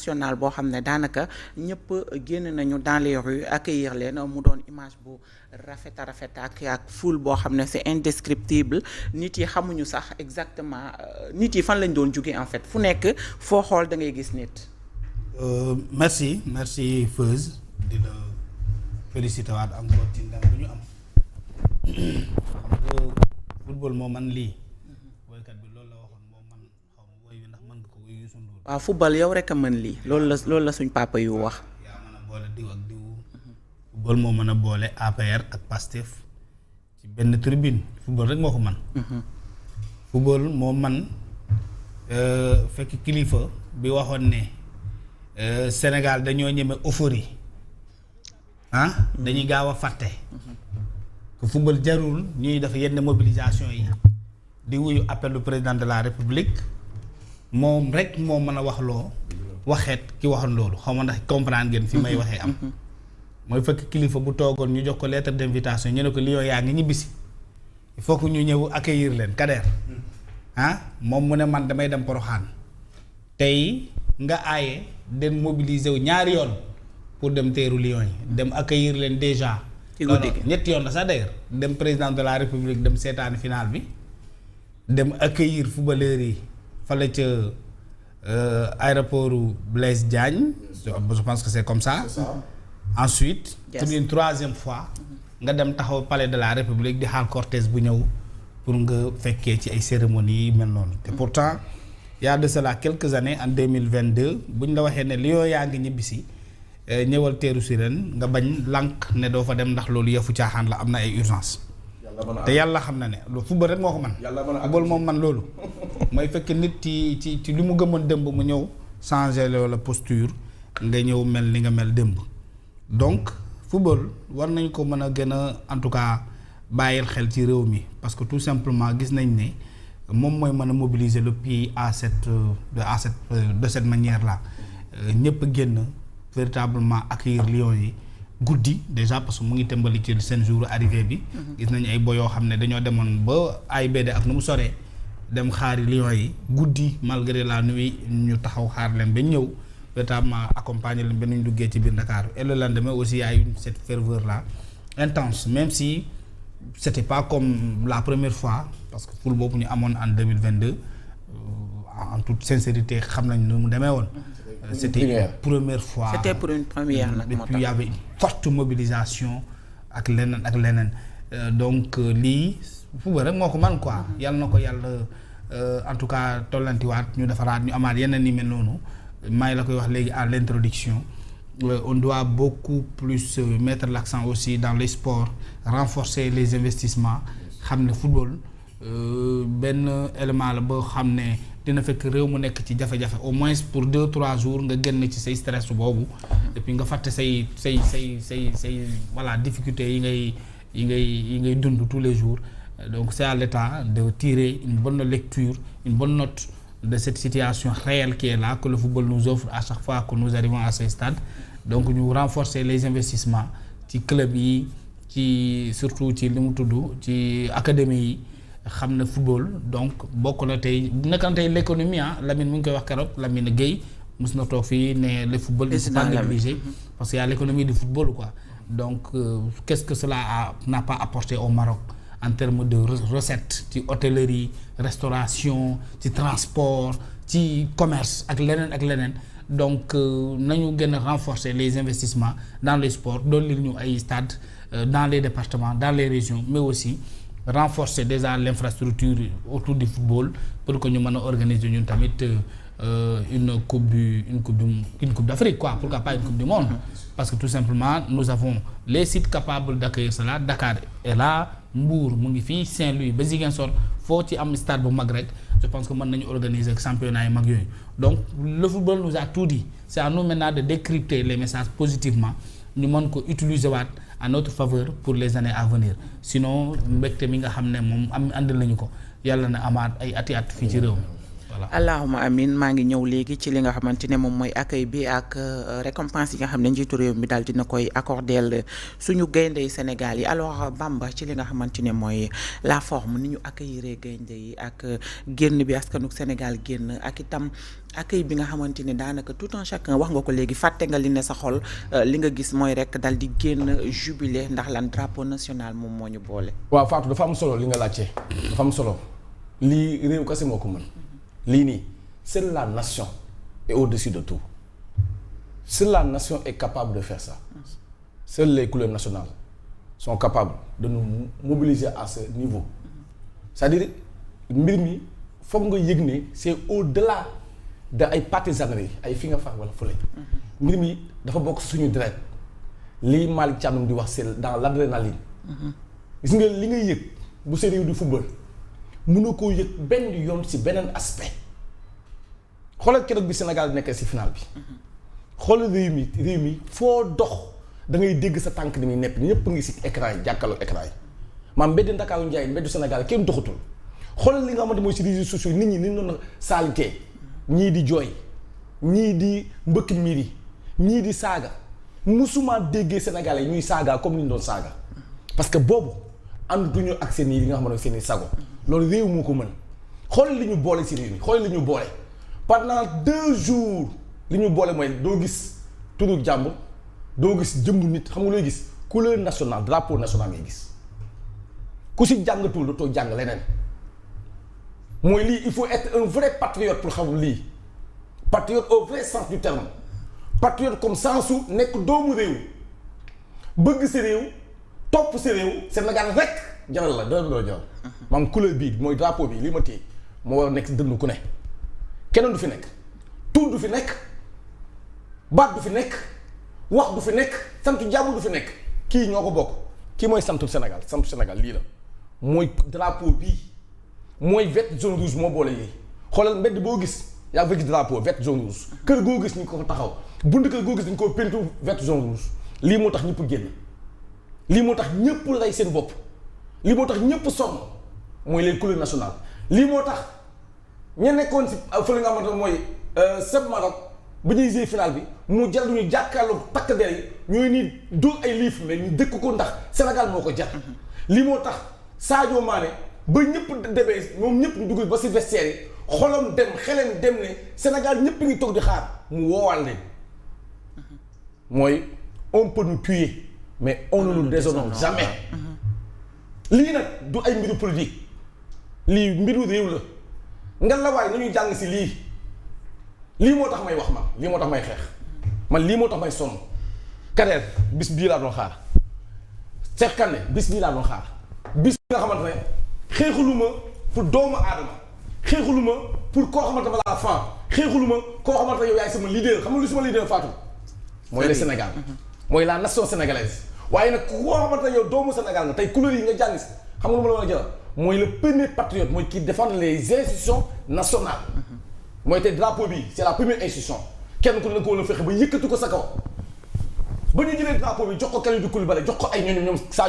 nationale boo xam ne daanaka ñëpp génn nañu dans les rues accueillir leen mu doon image bu rafet a rafet ak foule boo xam ne c'est indescriptible nit yi xamuñu sax exactement nit yi fan lañ doon jóge en fait fu nekk foo xool da ngay gis nit. merci Feuz di la félicité waat encore ci ndam bu ñu am xam nga football moo man lii woykat bi loolu la waxoon moo man xaw ma woy bi ndax mën nga ko woy Youssou Ndour. waaw football yow rek a mën lii loolu la suñ papa yu wax. yaa mën a boole diw ak diw. football moo mën a boole APR ak PASTEF ci benn tribune football rek moo ko man football moo man fekk kilifa bi waxoon ne Sénégal dañoo ñeme euphorie dañuy gaaw a fàtte que football jarul ñuy def yenn mobilisation yi di wuyu appel du président de la république moom rek moo mën a wax loo waxeet ki waxoon loolu xaw ma ndax comprendre ngeen fi may waxee am mooy fekk kilifa bu toogoon ñu jox ko lettre d'invitation ñu ne ko Lions yaa ngi ñibbisi il faut que ñu ñëw accueillir leen Kader moom mu ne man damay dem Porokhane tey nga aaye den mobiliser wu ñaari yoon pour dem teeru Lions yi dem accueillir leen déjà ñetti yoon la sax d'ailleurs dem président de la république dem seetaani finale bi dem accueillir footballeurs yi fale ca aéroport Blaise Diagne je pense que c'est comme ça. Ensuite pour une troisième fois nga dem taxaw palais de la république di xaar cortège bu ñëw pour nga fekkee ci ay cérémonies yi mel noonu te pourtant il y a de cela quelques années en 2022 buñ la waxee ne Lions yaa ngi ñibbisi ñëwal teeru si ren nga bañ lànk ne doo fa dem ndax loolu yëfu caaxaan la am na ay urgence te yàlla xam na ne loolu football rek moo ko man football moom man loolu mooy fekk nit ci li mu gëmoon démb mu ñëw changer la posture nga ñëw mel ni nga mel démb donc football war nañ ko mën a gën a en tout cas bàyyil xel ci réew mi parce que tout simplement gis nañ ne moom mooy mën a mobiliser le pays de cette manière là ñëpp génn véritablement accueillir Lions yi guddi déjà parce que mu ngi tëmbali ci seen jour arrivé bi gis nañ ay boy yoo xam ne dañoo demoon ba AIBD ak nu mu soree dem xaari Lions yi guddi malgré la nuit ñu taxaw xaar leen ba ñëw véritablement accompagner leen ba ñu duggee ci biir Dakar et le lendemain aussi y a eu cette ferveur là intense même si c'était pas comme la première fois parce que foule boobu ñu amoon en 2022 en toute sincérité xam nañ nu mu demee woon c'était une première fois c'était pour une première nag et puis il y avait une forte mobilisation ak leneen donc lii football rek moo ko man quoi yàlla na ko yàlla en tout cas tollantiwaat ñu defaraat ñu amaat yeneen yi mel noonu maa ngi la koy wax léegi à l'introduction on doit beaucoup plus mettre l'accent aussi dans les sports renforcer les investissements xam ne football benn élément la boo xam ne dina fekk réew mu nekk ci jafe-jafe au moins pour 2-3 jours nga génn ci say stress boobu et puis nga fàtte say voilà difficultés yi ngay dund tous les jours donc c'est à l'État de tirer une bonne lecture une bonne note de cette situation réelle qui est là que le football nous offre à chaque fois que nous arrivons à ce stade donc ñu renforcer les investissements ci club yi ci surtout ci li mu tudd ci académie yi xam na football donc bokk na tey naka tey l'économie Lamine mu ngi koy wax keroog Lamine Gueye mos na toog fii ne le football il faut pas négliger parce qu'il y a l'économie du football quoi donc qu'est-ce que cela n'a pas apporté au Maroc en termes de recettes ci hôtellerie restauration ci transport ci commerce ak leneen donc nañu gën a renforcer les investissements dans les sports dolli ñu ay stades dans les départements dans les régions mais aussi renforcer déjà l'infrastructure autour du football pour que ñu mën a organiser ñun tamit une coupe d'Afrique quoi pourquoi pas une coupe du monde parce que tout simplement nous avons les sites capables d'accueillir cela Dakar est là Mbour mu ngi fii Saint-Louis ba Ziguinchor foo ci am stade bu mag rek je pense que mën nañu organiser championnat yi mag yooyu donc le football nous a tout dit c'est à nous maintenant de décrypter les messages positivement ñu mën ko utiliser waat à notre faveur pour les années à venir sinon mbégte mi nga xam ne moom andil nañu ko yàlla na amaat ay ati at fii ci réew mi allah. allahuma amin maa ngi ñëw léegi ci li nga xamante ne moom mooy accueil bi ak récompense yi nga xam ne njiitu réew mi daal dina koy accordeel suñu gayndey Sénégal yi alors Bamba ci li nga xamante ne mooy la forme ni ñu accueillir gaynde yi ak génn bi askanu Sénégal génn ak itam accueil bi nga xamante ne daanaka tout un chacun wax nga ko léegi fàtte nga li ne sa xol li nga gis mooy rek dal di génn jubilé ndax lan drapeau national moom moo ñu boole. waaw Fatou dafa am solo li nga laajte dafa am solo lii réew kese moo ko mën lii nii seule la nation est au-dessus de tout seule la nation est capable de faire ça seules les couleurs nationales sont capables de nous mobiliser à ce niveau c'est-à-dire mbir mi foog nga yëg ne c'est au-delà de ay partisanerie ay fi nga far wala fële mbir mi dafa bokk suñu deret lii Malick Thiandoum di wax c'est dans l'adrénaline gis nga li ngay yëg bu sa réew di football mënoo koo yëg benn yoon ci beneen aspect xoolal keroog bi Sénégal nekkee ci final bi xoolal réew mi foo dox da ngay dégg sa tànk ni muy nepp ñëpp ngi ci écran yi jàkkaarloo écran yi maam mbeddi Ndakaaru Njaay mbeddu Sénégal kenn doxatul xoolal li nga xamante mooy ci réseaux sociaux nit ñi ni ñu doon saalitee ñii di jooy ñii di mbëkk miir yi ñii di saaga musuma déggee Sénégalais yi ñuy saaga comme ni ñu doon saaga parce que boobu ànduñu ak seen yi li nga xam ne seen i sago loolu réew moo ko mën xoolal li ñu boole ci réew mi xoolal li ñu boole pendant 2 jours li ñu boole mooy doo gis turu jàmbur doo gis jëmbu nit xam nga looy gis couleur nationale drapeau national ngay gis ku ci jàngatul dootoo jàng leneen mooy lii il faut être un vrai patriote pour xam lii patriote au vrai sens du terme patriote comme sensu nekk doomu réew bëgg sa réew topp sa réew Sénégal rek jaral la dara doo jaral maam couleur bii mooy drapeau bi li ma téye moo war a nekk dëndu ku ne keneen du fi nekk tur du fi nekk baat du fi nekk wax du fi nekk santu jàmm du fi nekk kii ñoo ko bokk kii mooy santu Sénégal lii la mooy drapeau bii mooy vert jaune rouge moo boole yii xoolal mbedd boo gis yaa ngi gis drapeau vert jaune rouge kër goo gis ñu ko taxaw bunt kër goo gis dañ koo peinture vert jaune rouge lii moo tax ñëpp génn lii moo tax ñëpp rey seen bopp lii moo tax ñëpp sonn mooy les couleurs nationales lii moo tax ña nekkoon si fële nga xamante mooy seb Maroc ba ñuy jouer final bi mu jar ñu jàkkaarloo takk der yi ñooy nii dóor ay liif mais ñu dëkk ko ndax Sénégal moo ko jar lii moo tax Sadio Mané ba ñëpp demee ñoom ñëpp ñu dugg ba si vestiaire yi xolam dem xeleen dem ne Sénégal ñëpp ngi toog di xaar mu woowaal leen mooy on peut nous tuer mais on ne nous déshonore jamais lii nag du ay mbiru politique lii mbiru réew la nga la waay nañuy jàng si lii moo tax may wax man lii moo tax may xeex man lii moo tax may sonn Kader bis bii laa doon xaar Cheikh Kane bis bii laa doon xaar bis nga xamante ne xeexuluma pour doomu aadama xeexuluma pour koo xamante ne la fan xeexuluma koo xamante ne yow yaay sama leader xam nga lu sama leader Fatou mooy le Sénégal mooy la nation sénégalaise waaye nag koo xamante ne yow doomu Sénégal nga tey couleur yi nga jàng si xam nga lu ma la war a jël mooy le premier patriote mooy qui défend les institutions nationales mooy tey drapeau bi c'est la première institution kenn ku ne ko woon a fexe ba yëkkati ko sa kaw ba ñu jëlee drapeau bi jox ko Kalidou Koulibaly jox ko ay ñoom Sadio